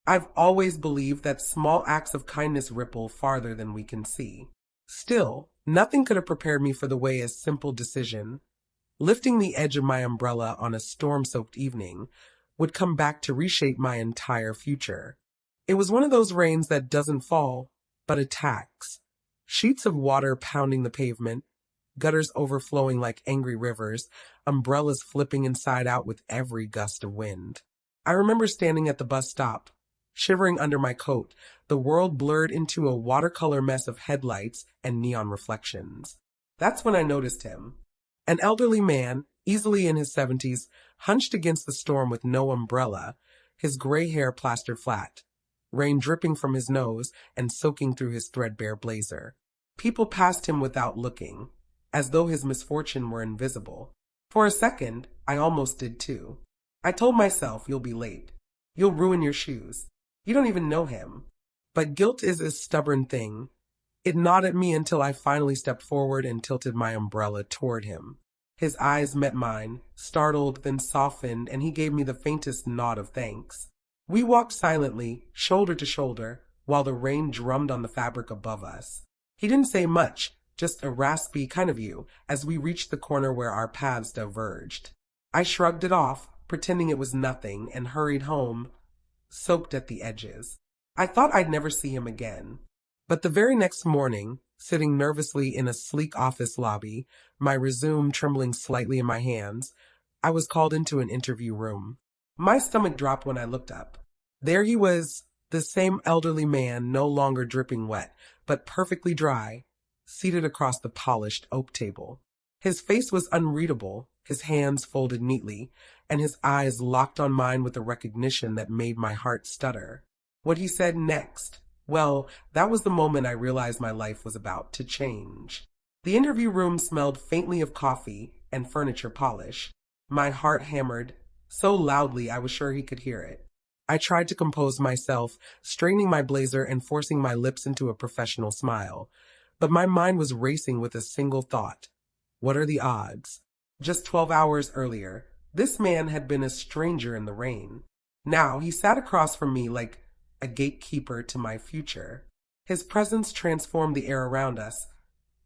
I've always believed that small acts of kindness ripple farther than we can see. Still, nothing could have prepared me for the way a simple decision, lifting the edge of my umbrella on a storm-soaked evening, would come back to reshape my entire future. It was one of those rains that doesn't fall, but attacks. Sheets of water pounding the pavement, gutters overflowing like angry rivers, umbrellas flipping inside out with every gust of wind. I remember standing at the bus stop, shivering under my coat, the world blurred into a watercolor mess of headlights and neon reflections. That's when I noticed him. An elderly man, easily in his 70s, hunched against the storm with no umbrella, his gray hair plastered flat, rain dripping from his nose and soaking through his threadbare blazer. People passed him without looking, as though his misfortune were invisible. For a second, I almost did too. I told myself, you'll be late. You'll ruin your shoes. You don't even know him. But guilt is a stubborn thing. It gnawed at me until I finally stepped forward and tilted my umbrella toward him. His eyes met mine, startled, then softened, and he gave me the faintest nod of thanks. We walked silently, shoulder to shoulder, while the rain drummed on the fabric above us. He didn't say much, just a raspy kind of you, as we reached the corner where our paths diverged. I shrugged it off, pretending it was nothing, and hurried home, soaked at the edges. I thought I'd never see him again. But the very next morning, sitting nervously in a sleek office lobby, my resume trembling slightly in my hands, I was called into an interview room. My stomach dropped when I looked up. There he was, the same elderly man, no longer dripping wet, but perfectly dry, seated across the polished oak table. His face was unreadable, his hands folded neatly, and his eyes locked on mine with a recognition that made my heart stutter. What he said next, well, that was the moment I realized my life was about to change. The interview room smelled faintly of coffee and furniture polish. My heart hammered so loudly I was sure he could hear it. I tried to compose myself, straightening my blazer and forcing my lips into a professional smile. But my mind was racing with a single thought. What are the odds? Just 12 hours earlier, this man had been a stranger in the rain. Now he sat across from me like a gatekeeper to my future. His presence transformed the air around us,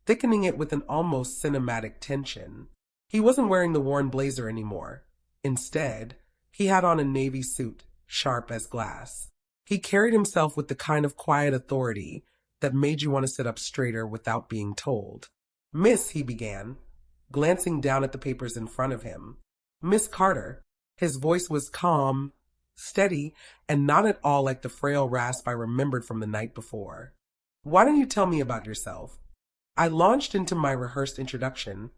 thickening it with an almost cinematic tension. He wasn't wearing the worn blazer anymore. Instead, he had on a navy suit, sharp as glass. He carried himself with the kind of quiet authority that made you want to sit up straighter without being told. "Miss," he began, glancing down at the papers in front of him. "Miss Carter." His voice was calm, steady, and not at all like the frail rasp I remembered from the night before. "Why don't you tell me about yourself?" I launched into my rehearsed introduction,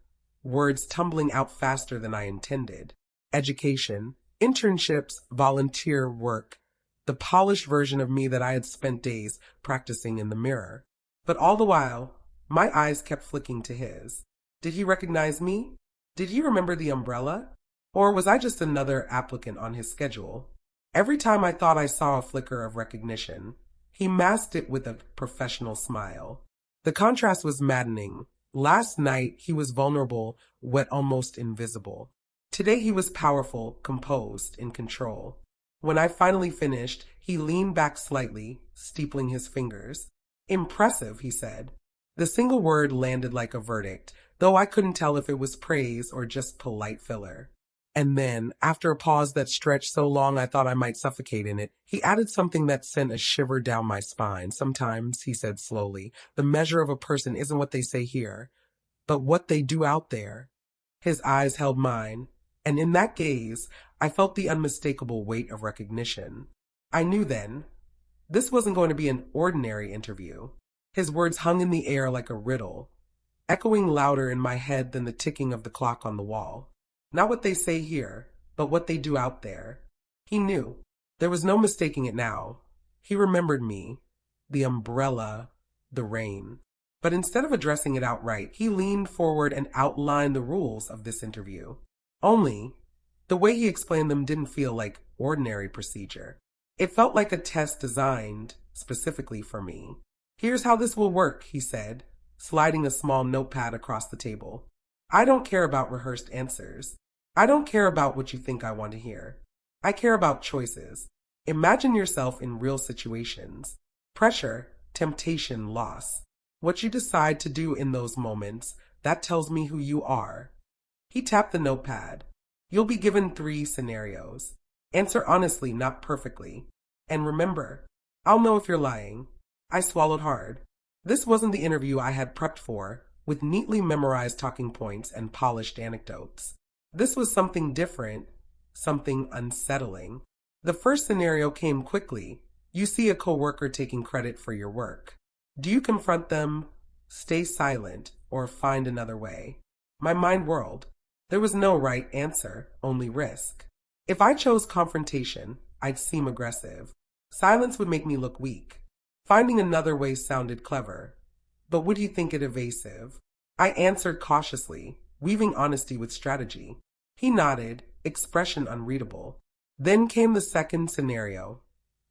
words tumbling out faster than I intended. Education, internships, volunteer work, the polished version of me that I had spent days practicing in the mirror. But all the while, my eyes kept flicking to his. Did he recognize me? Did he remember the umbrella? Or was I just another applicant on his schedule? Every time I thought I saw a flicker of recognition, he masked it with a professional smile. The contrast was maddening. Last night, he was vulnerable, yet almost invisible. Today he was powerful, composed, in control. When I finally finished, he leaned back slightly, steepling his fingers. "Impressive," he said. The single word landed like a verdict, though I couldn't tell if it was praise or just polite filler. And then, after a pause that stretched so long I thought I might suffocate in it, he added something that sent a shiver down my spine. "Sometimes," he said slowly, "the measure of a person isn't what they say here, but what they do out there." His eyes held mine, and in that gaze, I felt the unmistakable weight of recognition. I knew then, this wasn't going to be an ordinary interview. His words hung in the air like a riddle, echoing louder in my head than the ticking of the clock on the wall. Not what they say here, but what they do out there. He knew. There was no mistaking it now. He remembered me, the umbrella, the rain. But instead of addressing it outright, he leaned forward and outlined the rules of this interview. Only, the way he explained them didn't feel like ordinary procedure. It felt like a test designed specifically for me. "Here's how this will work," he said, sliding a small notepad across the table. "I don't care about rehearsed answers. I don't care about what you think I want to hear. I care about choices. Imagine yourself in real situations. Pressure, temptation, loss. What you decide to do in those moments, that tells me who you are. He tapped the notepad. You'll be given 3 scenarios. Answer honestly, not perfectly. And remember, I'll know if you're lying. I swallowed hard. This wasn't the interview I had prepped for, with neatly memorized talking points and polished anecdotes. This was something different, something unsettling. The first scenario came quickly. You see a coworker taking credit for your work. Do you confront them, stay silent, or find another way? My mind whirled. There was no right answer, only risk. If I chose confrontation, I'd seem aggressive. Silence would make me look weak. Finding another way sounded clever. But would he think it evasive? I answered cautiously, weaving honesty with strategy. He nodded, expression unreadable. Then came the second scenario.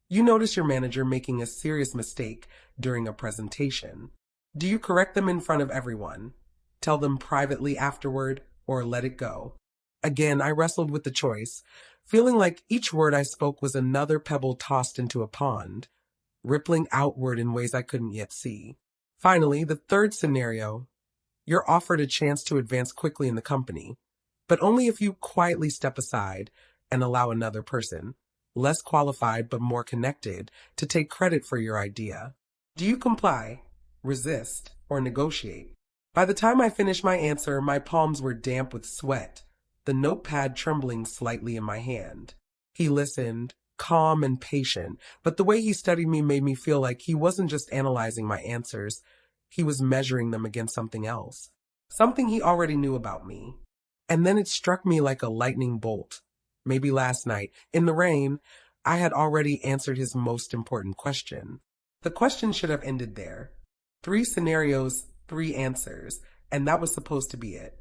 You notice your manager making a serious mistake during a presentation. Do you correct them in front of everyone? Tell them privately afterward, or let it go? Again, I wrestled with the choice, feeling like each word I spoke was another pebble tossed into a pond, rippling outward in ways I couldn't yet see. Finally, the third scenario. You're offered a chance to advance quickly in the company, but only if you quietly step aside and allow another person, less qualified but more connected, to take credit for your idea. Do you comply, resist, or negotiate? By the time I finished my answer, my palms were damp with sweat, the notepad trembling slightly in my hand. He listened, calm and patient, but the way he studied me made me feel like he wasn't just analyzing my answers, he was measuring them against something else, something he already knew about me. And then it struck me like a lightning bolt. Maybe last night, in the rain, I had already answered his most important question. The question should have ended there. 3 scenarios, 3 answers, and that was supposed to be it.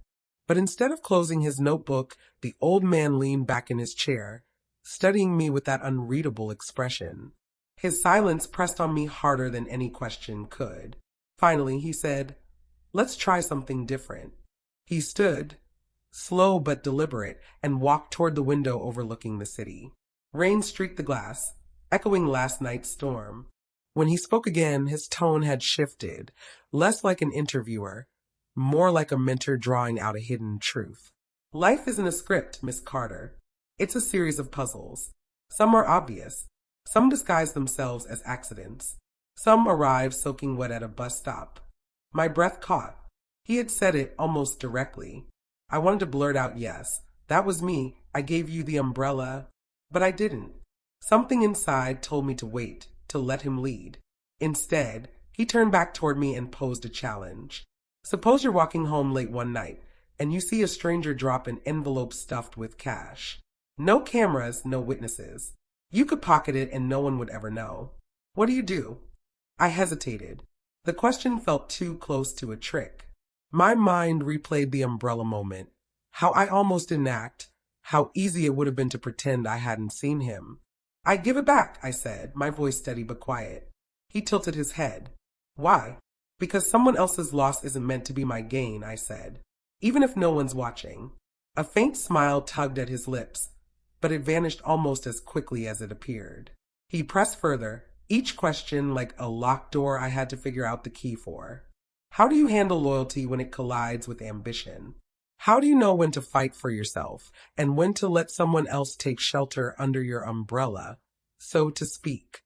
But instead of closing his notebook, the old man leaned back in his chair, studying me with that unreadable expression. His silence pressed on me harder than any question could. Finally, he said, "Let's try something different." He stood, slow but deliberate, and walked toward the window overlooking the city. Rain streaked the glass, echoing last night's storm. When he spoke again, his tone had shifted, less like an interviewer, more like a mentor drawing out a hidden truth. Life isn't a script, Miss Carter. It's a series of puzzles. Some are obvious. Some disguise themselves as accidents. Some arrive soaking wet at a bus stop. My breath caught. He had said it almost directly. I wanted to blurt out yes. That was me. I gave you the umbrella. But I didn't. Something inside told me to wait, to let him lead. Instead, he turned back toward me and posed a challenge. Suppose you're walking home late one night, and you see a stranger drop an envelope stuffed with cash. No cameras, no witnesses. You could pocket it and no one would ever know. What do you do? I hesitated. The question felt too close to a trick. My mind replayed the umbrella moment, how I almost didn't act, how easy it would have been to pretend I hadn't seen him. "I give it back," I said, my voice steady but quiet. He tilted his head. "Why?" "Because someone else's loss isn't meant to be my gain," I said, "even if no one's watching." A faint smile tugged at his lips, but it vanished almost as quickly as it appeared. He pressed further, each question like a locked door I had to figure out the key for. How do you handle loyalty when it collides with ambition? How do you know when to fight for yourself and when to let someone else take shelter under your umbrella, so to speak?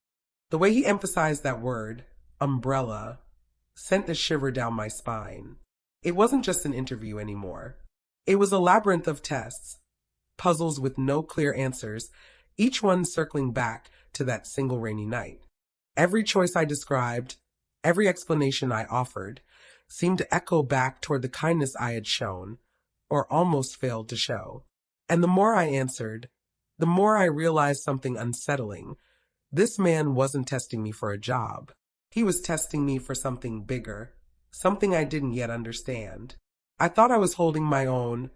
The way he emphasized that word, umbrella, sent a shiver down my spine. It wasn't just an interview anymore. It was a labyrinth of tests, puzzles with no clear answers, each one circling back to that single rainy night. Every choice I described, every explanation I offered, seemed to echo back toward the kindness I had shown, or almost failed to show. And the more I answered, the more I realized something unsettling. This man wasn't testing me for a job. He was testing me for something bigger, something I didn't yet understand. I thought I was holding my own,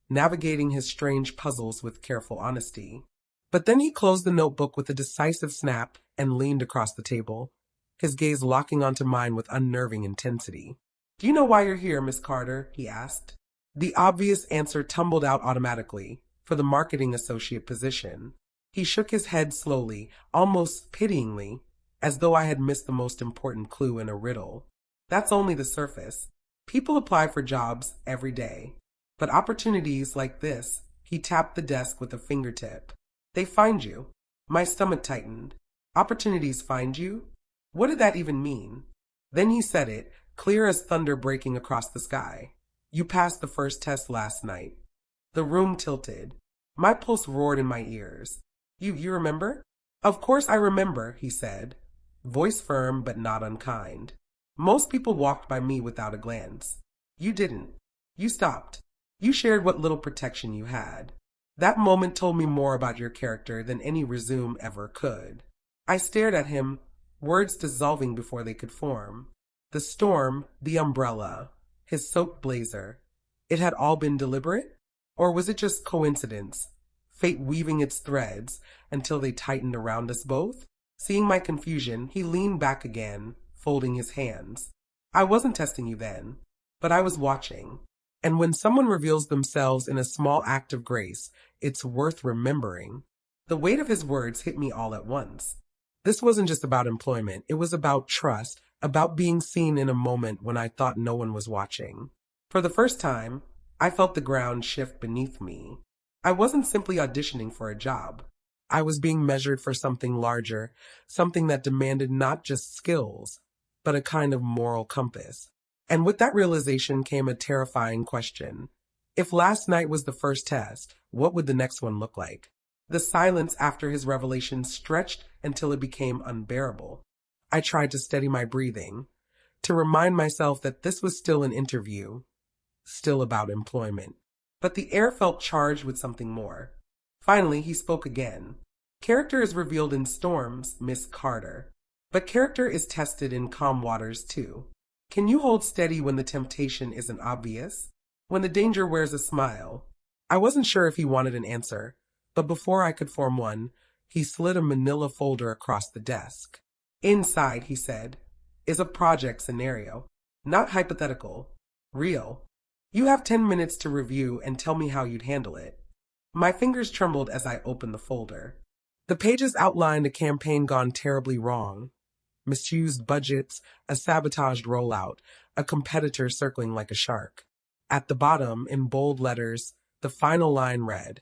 navigating his strange puzzles with careful honesty. But then he closed the notebook with a decisive snap and leaned across the table, his gaze locking onto mine with unnerving intensity. "Do you know why you're here, Miss Carter?" he asked. The obvious answer tumbled out automatically, for the marketing associate position. He shook his head slowly, almost pityingly, as though I had missed the most important clue in a riddle. That's only the surface. People apply for jobs every day. But opportunities like this, he tapped the desk with a fingertip. They find you. My stomach tightened. Opportunities find you? What did that even mean? Then he said it, clear as thunder breaking across the sky. You passed the first test last night. The room tilted. My pulse roared in my ears. You remember? Of course I remember, he said, voice firm but not unkind. Most people walked by me without a glance. You didn't. You stopped. You shared what little protection you had. That moment told me more about your character than any resume ever could. I stared at him, words dissolving before they could form. The storm, the umbrella, his soaked blazer. It had all been deliberate? Or was it just coincidence? Fate weaving its threads until they tightened around us both? Seeing my confusion, he leaned back again, folding his hands. I wasn't testing you then, but I was watching. And when someone reveals themselves in a small act of grace, it's worth remembering. The weight of his words hit me all at once. This wasn't just about employment. It was about trust, about being seen in a moment when I thought no one was watching. For the first time, I felt the ground shift beneath me. I wasn't simply auditioning for a job. I was being measured for something larger, something that demanded not just skills, but a kind of moral compass. And with that realization came a terrifying question. If last night was the first test, what would the next one look like? The silence after his revelation stretched until it became unbearable. I tried to steady my breathing, to remind myself that this was still an interview, still about employment. But the air felt charged with something more. Finally, he spoke again. Character is revealed in storms, Miss Carter. But character is tested in calm waters too. Can you hold steady when the temptation isn't obvious? When the danger wears a smile? I wasn't sure if he wanted an answer, but before I could form one, he slid a manila folder across the desk. Inside, he said, is a project scenario. Not hypothetical. Real. You have 10 minutes to review and tell me how you'd handle it. My fingers trembled as I opened the folder. The pages outlined a campaign gone terribly wrong. Misused budgets, a sabotaged rollout, a competitor circling like a shark. At the bottom, in bold letters, the final line read,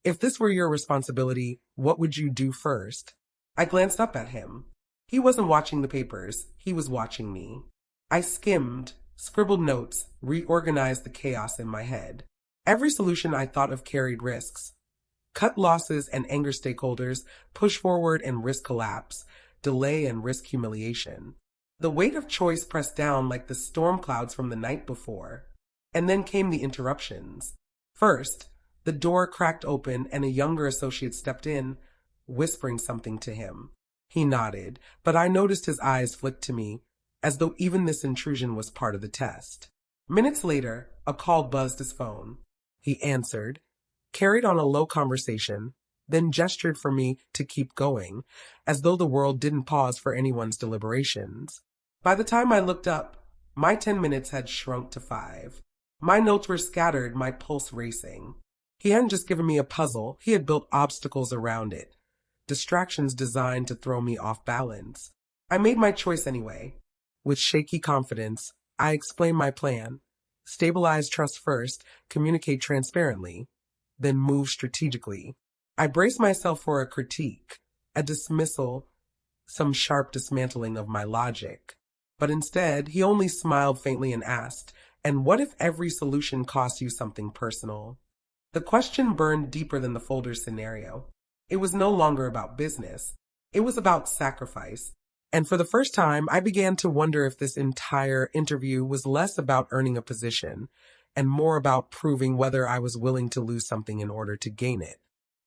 "If this were your responsibility, what would you do first?" I glanced up at him. He wasn't watching the papers, he was watching me. I skimmed, scribbled notes, reorganized the chaos in my head. Every solution I thought of carried risks. Cut losses and anger stakeholders, push forward and risk collapse, delay and risk humiliation. The weight of choice pressed down like the storm clouds from the night before. And then came the interruptions. First, the door cracked open and a younger associate stepped in, whispering something to him. He nodded, but I noticed his eyes flick to me, as though even this intrusion was part of the test. Minutes later, a call buzzed his phone. He answered, carried on a low conversation, then gestured for me to keep going, as though the world didn't pause for anyone's deliberations. By the time I looked up, my 10 minutes had shrunk to 5. My notes were scattered, my pulse racing. He hadn't just given me a puzzle, he had built obstacles around it. Distractions designed to throw me off balance. I made my choice anyway. With shaky confidence, I explained my plan. Stabilize trust first, communicate transparently, then move strategically. I braced myself for a critique, a dismissal, some sharp dismantling of my logic. But instead, he only smiled faintly and asked, "And what if every solution costs you something personal?" The question burned deeper than the folder scenario. It was no longer about business. It was about sacrifice. And for the first time, I began to wonder if this entire interview was less about earning a position and more about proving whether I was willing to lose something in order to gain it.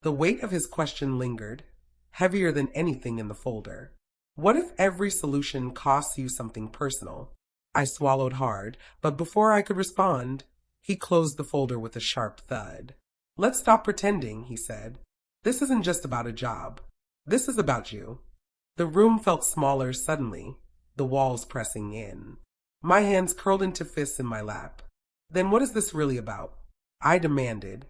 The weight of his question lingered, heavier than anything in the folder. What if every solution costs you something personal? I swallowed hard, but before I could respond, he closed the folder with a sharp thud. "Let's stop pretending," he said. "This isn't just about a job. This is about you." The room felt smaller suddenly, the walls pressing in. My hands curled into fists in my lap. "Then what is this really about?" I demanded.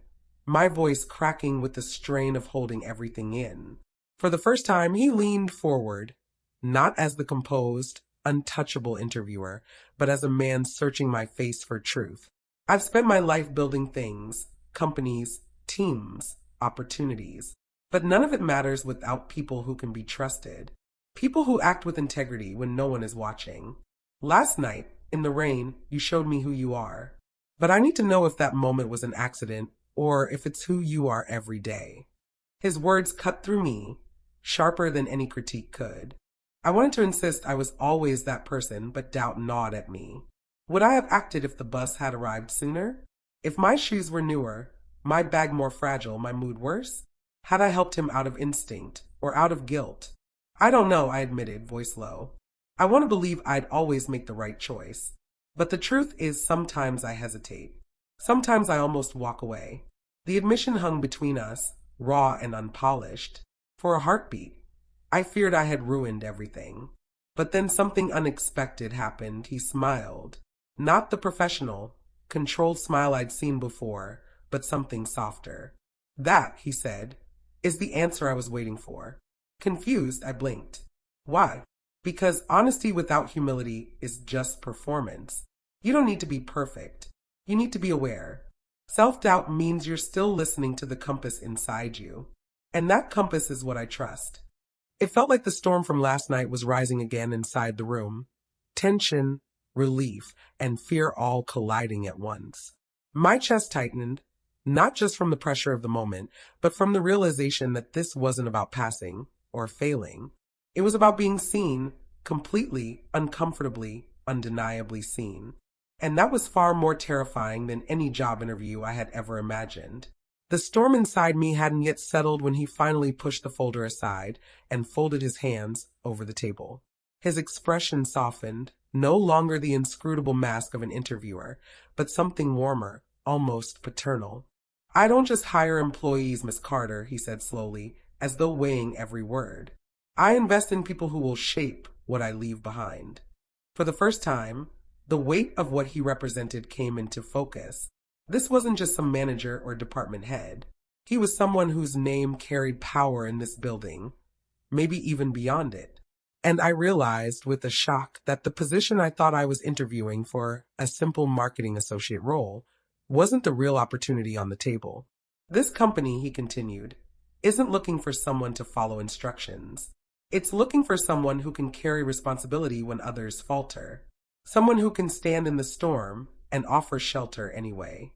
my voice cracking with the strain of holding everything in. For the first time, he leaned forward, not as the composed, untouchable interviewer, but as a man searching my face for truth. I've spent my life building things, companies, teams, opportunities, but none of it matters without people who can be trusted. People who act with integrity when no one is watching. Last night, in the rain, you showed me who you are. But I need to know if that moment was an accident or if it's who you are every day. His words cut through me, sharper than any critique could. I wanted to insist I was always that person, but doubt gnawed at me. Would I have acted if the bus had arrived sooner? If my shoes were newer, my bag more fragile, my mood worse? Had I helped him out of instinct or out of guilt? I don't know, I admitted, voice low. I want to believe I'd always make the right choice. But the truth is sometimes I hesitate. Sometimes I almost walk away. The admission hung between us, raw and unpolished, for a heartbeat. I feared I had ruined everything. But then something unexpected happened. He smiled. Not the professional, controlled smile I'd seen before, but something softer. That, he said, is the answer I was waiting for. Confused, I blinked. Why? Because honesty without humility is just performance. You don't need to be perfect. You need to be aware. Self-doubt means you're still listening to the compass inside you. And that compass is what I trust. It felt like the storm from last night was rising again inside the room. Tension, relief, and fear all colliding at once. My chest tightened, not just from the pressure of the moment, but from the realization that this wasn't about passing or failing. It was about being seen, completely, uncomfortably, undeniably seen. And that was far more terrifying than any job interview I had ever imagined. The storm inside me hadn't yet settled when he finally pushed the folder aside and folded his hands over the table. His expression softened, no longer the inscrutable mask of an interviewer, but something warmer, almost paternal. I don't just hire employees, Miss Carter, he said slowly, as though weighing every word. I invest in people who will shape what I leave behind. For the first time, the weight of what he represented came into focus. This wasn't just some manager or department head. He was someone whose name carried power in this building, maybe even beyond it. And I realized with a shock that the position I thought I was interviewing for, a simple marketing associate role, wasn't the real opportunity on the table. This company, he continued, isn't looking for someone to follow instructions. It's looking for someone who can carry responsibility when others falter. Someone who can stand in the storm and offer shelter anyway.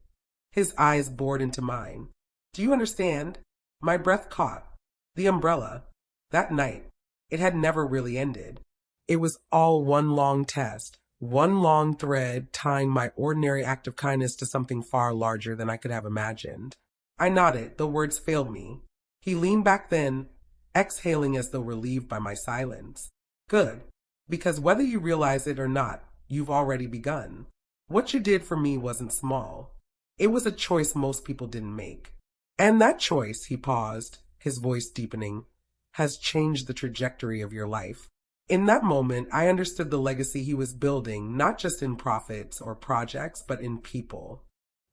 His eyes bored into mine. Do you understand? My breath caught. The umbrella. That night. It had never really ended. It was all one long test, one long thread tying my ordinary act of kindness to something far larger than I could have imagined. I nodded, the words failed me. He leaned back then, exhaling as though relieved by my silence. Good, because whether you realize it or not, you've already begun. What you did for me wasn't small. It was a choice most people didn't make. And that choice, he paused, his voice deepening, has changed the trajectory of your life. In that moment, I understood the legacy he was building, not just in profits or projects, but in people.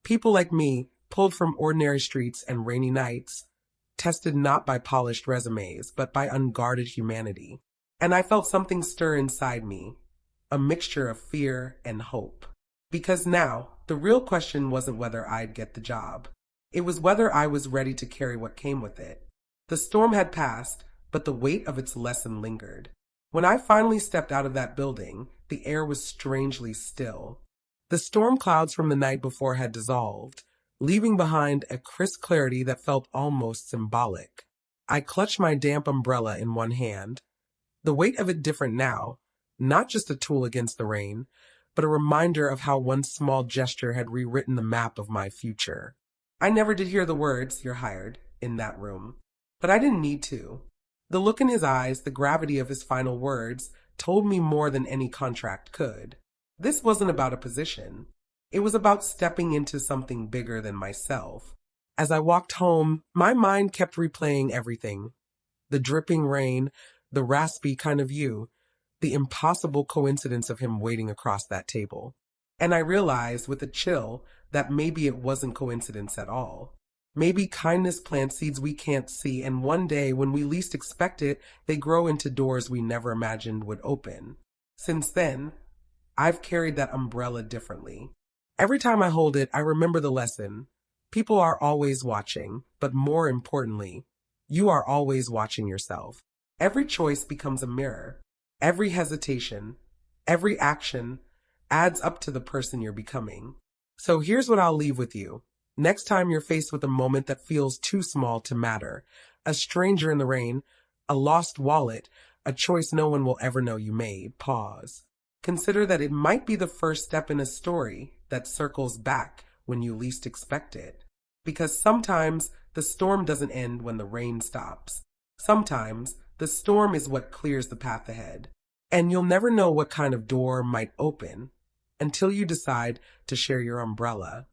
People like me, pulled from ordinary streets and rainy nights, tested not by polished resumes, but by unguarded humanity. And I felt something stir inside me, a mixture of fear and hope. Because now, the real question wasn't whether I'd get the job. It was whether I was ready to carry what came with it. The storm had passed, but the weight of its lesson lingered. When I finally stepped out of that building, the air was strangely still. The storm clouds from the night before had dissolved, leaving behind a crisp clarity that felt almost symbolic. I clutched my damp umbrella in one hand, the weight of it different now, not just a tool against the rain, but a reminder of how one small gesture had rewritten the map of my future. I never did hear the words, "You're hired," in that room, but I didn't need to. The look in his eyes, the gravity of his final words, told me more than any contract could. This wasn't about a position. It was about stepping into something bigger than myself. As I walked home, my mind kept replaying everything. The dripping rain, the raspy kind of you, the impossible coincidence of him waiting across that table. And I realized with a chill that maybe it wasn't coincidence at all. Maybe kindness plants seeds we can't see, and one day, when we least expect it, they grow into doors we never imagined would open. Since then, I've carried that umbrella differently. Every time I hold it, I remember the lesson. People are always watching, but more importantly, you are always watching yourself. Every choice becomes a mirror. Every hesitation, every action adds up to the person you're becoming. So here's what I'll leave with you. Next time you're faced with a moment that feels too small to matter, a stranger in the rain, a lost wallet, a choice no one will ever know you made, pause. Consider that it might be the first step in a story that circles back when you least expect it. Because sometimes the storm doesn't end when the rain stops. Sometimes the storm is what clears the path ahead. And you'll never know what kind of door might open until you decide to share your umbrella